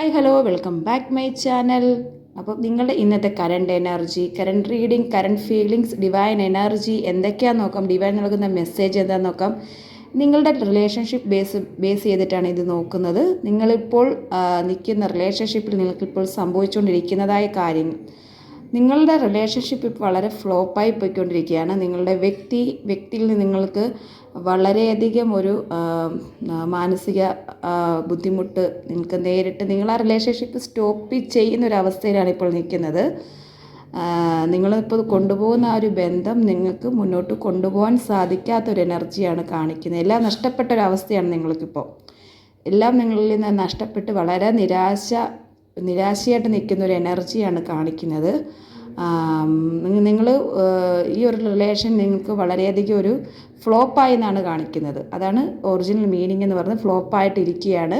Hi hello welcome back my channel. അപ്പോൾ നിങ്ങളുടെ ഇന്നത്തെ current energy, current reading, current feelings, divine energy എന്തൊക്കെയാണെന്ന് നോക്കാം. ഡിവൈൻ നൽകുന്ന മെസ്സേജ് എന്താണെന്ന് നോക്കാം. നിങ്ങളുടെ റിലേഷൻഷിപ്പ് ബേസ് ചെയ്തിട്ടാണ് ഇത് നോക്കുന്നത്. നിങ്ങളിപ്പോൾ നിൽക്കുന്ന റിലേഷൻഷിപ്പിൽ നിങ്ങൾക്കിപ്പോൾ സംഭവിച്ചുകൊണ്ടിരിക്കുന്നതായ കാര്യങ്ങൾ, നിങ്ങളുടെ റിലേഷൻഷിപ്പ് ഇപ്പോൾ വളരെ ഫ്ലോപ്പായി പോയിക്കൊണ്ടിരിക്കുകയാണ്. നിങ്ങളുടെ വ്യക്തിയിൽ നിങ്ങൾക്ക് വളരെയധികം ഒരു മാനസിക ബുദ്ധിമുട്ട് നിങ്ങൾക്ക് നേരിട്ട് നിങ്ങൾ ആ റിലേഷൻഷിപ്പ് സ്റ്റോപ്പ് ചെയ്യുന്ന ഒരു അവസ്ഥയിലാണ് ഇപ്പോൾ നിൽക്കുന്നത്. നിങ്ങളിപ്പോൾ കൊണ്ടുപോകുന്ന ആ ഒരു ബന്ധം നിങ്ങൾക്ക് മുന്നോട്ട് കൊണ്ടുപോകാൻ സാധിക്കാത്തൊരു എനർജിയാണ് കാണിക്കുന്നത്. എല്ലാം നഷ്ടപ്പെട്ട ഒരു അവസ്ഥയാണ് നിങ്ങൾക്കിപ്പോൾ. എല്ലാം നിങ്ങളിൽ നിന്ന് നഷ്ടപ്പെട്ട് വളരെ നിരാശയായിട്ട് നിൽക്കുന്ന ഒരു എനർജിയാണ് കാണിക്കുന്നത്. നിങ്ങൾ ഈ ഒരു റിലേഷൻ നിങ്ങൾക്ക് വളരെയധികം ഒരു ഫ്ലോപ്പായി എന്നാണ് കാണിക്കുന്നത്. അതാണ് ഒറിജിനൽ മീനിങ് എന്ന് പറയുന്നത്. ഫ്ലോപ്പായിട്ടിരിക്കുകയാണ്.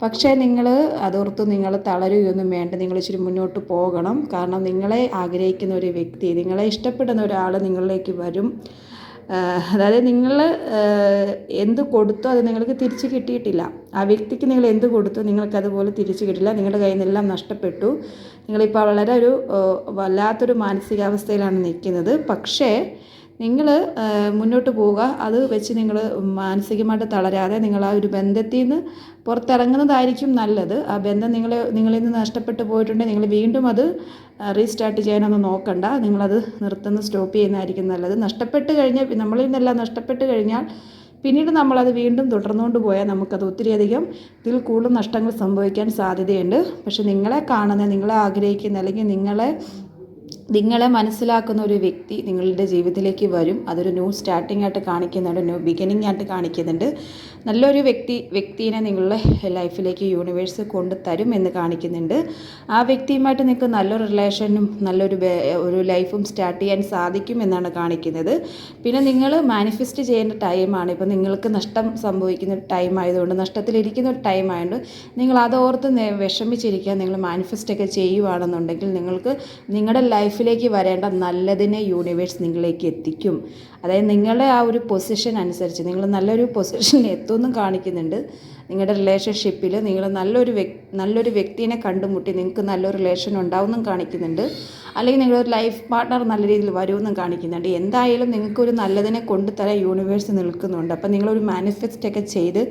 പക്ഷേ നിങ്ങൾ അതോർത്ത് നിങ്ങൾ തളരുകയൊന്നും വേണ്ട. നിങ്ങൾ ഇച്ചിരി മുന്നോട്ട് പോകണം. കാരണം നിങ്ങളെ ആഗ്രഹിക്കുന്ന ഒരു വ്യക്തി, നിങ്ങളെ ഇഷ്ടപ്പെടുന്ന ഒരാൾ നിങ്ങളിലേക്ക് വരും. അതായത് നിങ്ങൾ എന്ത് കൊടുത്തോ അത് നിങ്ങൾക്ക് തിരിച്ച് കിട്ടിയിട്ടില്ല. ആ വ്യക്തിക്ക് നിങ്ങൾ എന്ത് കൊടുത്തോ നിങ്ങൾക്കതുപോലെ തിരിച്ച് കിട്ടില്ല. നിങ്ങളുടെ കയ്യിൽ നിന്നെല്ലാം നഷ്ടപ്പെട്ടു. നിങ്ങളിപ്പോൾ വളരെ വല്ലാത്തൊരു മാനസികാവസ്ഥയിലാണ് നിൽക്കുന്നത്. പക്ഷേ നിങ്ങൾ മുന്നോട്ട് പോവുക. അത് വെച്ച് നിങ്ങൾ മാനസികമായിട്ട് തളരാതെ നിങ്ങൾ ആ ഒരു ബന്ധത്തിൽ നിന്ന് പുറത്തിറങ്ങുന്നതായിരിക്കും നല്ലത്. ആ ബന്ധം നിങ്ങളിൽ നിന്ന് നഷ്ടപ്പെട്ടു പോയിട്ടുണ്ടെങ്കിൽ നിങ്ങൾ വീണ്ടും അത് റീസ്റ്റാർട്ട് ചെയ്യാനൊന്നും നോക്കണ്ട. നിങ്ങളത് സ്റ്റോപ്പ് ചെയ്യുന്നതായിരിക്കും നല്ലത്. നഷ്ടപ്പെട്ട് കഴിഞ്ഞാൽ, നമ്മളിൽ നിന്നെല്ലാം നഷ്ടപ്പെട്ട് കഴിഞ്ഞാൽ പിന്നീട് നമ്മളത് വീണ്ടും തുടർന്നുകൊണ്ട് പോയാൽ നമുക്കത് ഒത്തിരിയധികം ഇതിൽ കൂടുതൽ നഷ്ടങ്ങൾ സംഭവിക്കാൻ സാധ്യതയുണ്ട്. പക്ഷെ നിങ്ങളെ കാണുന്ന, നിങ്ങളെ ആഗ്രഹിക്കുന്ന, അല്ലെങ്കിൽ നിങ്ങളെ മനസ്സിലാക്കുന്ന ഒരു വ്യക്തി നിങ്ങളുടെ ജീവിതത്തിലേക്ക് വരും. അതൊരു ന്യൂ സ്റ്റാർട്ടിംഗ് ആയിട്ട് കാണിക്കുന്നുണ്ട്, ന്യൂ ബിഗിനിങ് ആയിട്ട് കാണിക്കുന്നുണ്ട്. നല്ലൊരു വ്യക്തിയെ നിങ്ങളുടെ ലൈഫിലേക്ക് യൂണിവേഴ്സ് കൊണ്ടുതരും എന്ന് കാണിക്കുന്നുണ്ട്. ആ വ്യക്തിയുമായിട്ട് നിങ്ങൾക്ക് നല്ലൊരു റിലേഷനും ഒരു ലൈഫും സ്റ്റാർട്ട് ചെയ്യാൻ സാധിക്കും എന്നാണ് കാണിക്കുന്നത്. പിന്നെ നിങ്ങൾ മാനിഫെസ്റ്റ് ചെയ്യേണ്ട ടൈമാണ്. ഇപ്പോൾ നിങ്ങൾക്ക് നഷ്ടം സംഭവിക്കുന്ന ഒരു ടൈം ആയതുകൊണ്ട്, നഷ്ടത്തിലിരിക്കുന്ന ഒരു ടൈം ആയതുകൊണ്ട് നിങ്ങൾ അതോർത്ത് വിഷമിച്ചിരിക്കുക. നിങ്ങൾ മാനിഫെസ്റ്റൊക്കെ ചെയ്യുകയാണെന്നുണ്ടെങ്കിൽ നിങ്ങൾക്ക് നിങ്ങളുടെ ലൈഫിലേക്ക് വരേണ്ട നല്ലതിനെ യൂണിവേഴ്സ് നിങ്ങളിലേക്ക് എത്തിക്കും. അതായത് നിങ്ങളുടെ ആ ഒരു പൊസിഷൻ അനുസരിച്ച് നിങ്ങൾ നല്ലൊരു പൊസിഷനിൽ എത്തുമെന്നും കാണിക്കുന്നുണ്ട്. നിങ്ങളുടെ റിലേഷൻഷിപ്പിൽ നിങ്ങൾ നല്ലൊരു വ്യക്തിയെ കണ്ടുമുട്ടി നിങ്ങൾക്ക് നല്ലൊരു റിലേഷൻ ഉണ്ടാവുമെന്നും കാണിക്കുന്നുണ്ട്. അല്ലെങ്കിൽ നിങ്ങളൊരു ലൈഫ് പാർട്ട്ണർ നല്ല രീതിയിൽ വരുമെന്നും കാണിക്കുന്നുണ്ട്. എന്തായാലും നിങ്ങൾക്കൊരു നല്ലതിനെ കൊണ്ടുതരാൻ യൂണിവേഴ്സ് നിൽക്കുന്നുണ്ട്. അപ്പം നിങ്ങളൊരു മാനിഫെസ്റ്റൊക്കെ ചെയ്ത്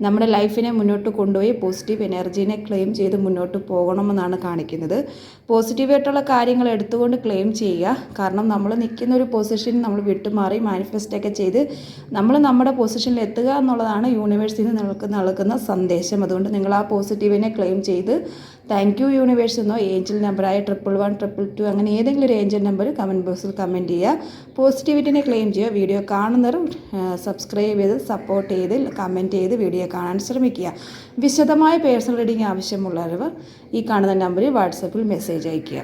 നമ്മുടെ ലൈഫിനെ മുന്നോട്ട് കൊണ്ടുപോയി പോസിറ്റീവ് എനർജീനെ ക്ലെയിം ചെയ്ത് മുന്നോട്ട് പോകണമെന്നാണ് കാണിക്കുന്നത്. പോസിറ്റീവായിട്ടുള്ള കാര്യങ്ങൾ എടുത്തുകൊണ്ട് ക്ലെയിം ചെയ്യുക. കാരണം നമ്മൾ നിൽക്കുന്ന ഒരു പൊസിഷൻ നമ്മൾ വിട്ടുമാറി മാനിഫെസ്റ്റൊക്കെ ചെയ്ത് നമ്മൾ നമ്മുടെ പൊസിഷനിൽ എത്തുക എന്നുള്ളതാണ് യൂണിവേഴ്സിൽ നിന്ന് നിങ്ങൾക്ക് നൽകുന്ന സന്ദേശം. അതുകൊണ്ട് നിങ്ങൾ ആ പോസിറ്റീവിനെ ക്ലെയിം ചെയ്ത് താങ്ക് യു യൂണിവേഴ്സ് എന്നോ ഏഞ്ചൽ നമ്പറായ 111 അങ്ങനെ ഏതെങ്കിലും ഒരു ഏഞ്ചൽ നമ്പർ കമൻറ്റ് ബോക്സിൽ കമൻറ്റ് ചെയ്യുക. പോസിറ്റിവിറ്റിനെ ക്ലെയിം ചെയ്യുക. വീഡിയോ കാണുന്നവരും സബ്സ്ക്രൈബ് ചെയ്ത് സപ്പോർട്ട് ചെയ്ത് കമൻറ്റ് ചെയ്ത് വീഡിയോ കാണാൻ ശ്രമിക്കുക. വിശദമായ പേഴ്സണൽ റീഡിംഗ് ആവശ്യമുള്ളവർ ഈ കാണുന്ന നമ്പറിൽ വാട്സപ്പിൽ മെസ്സേജ് അയയ്ക്കുക.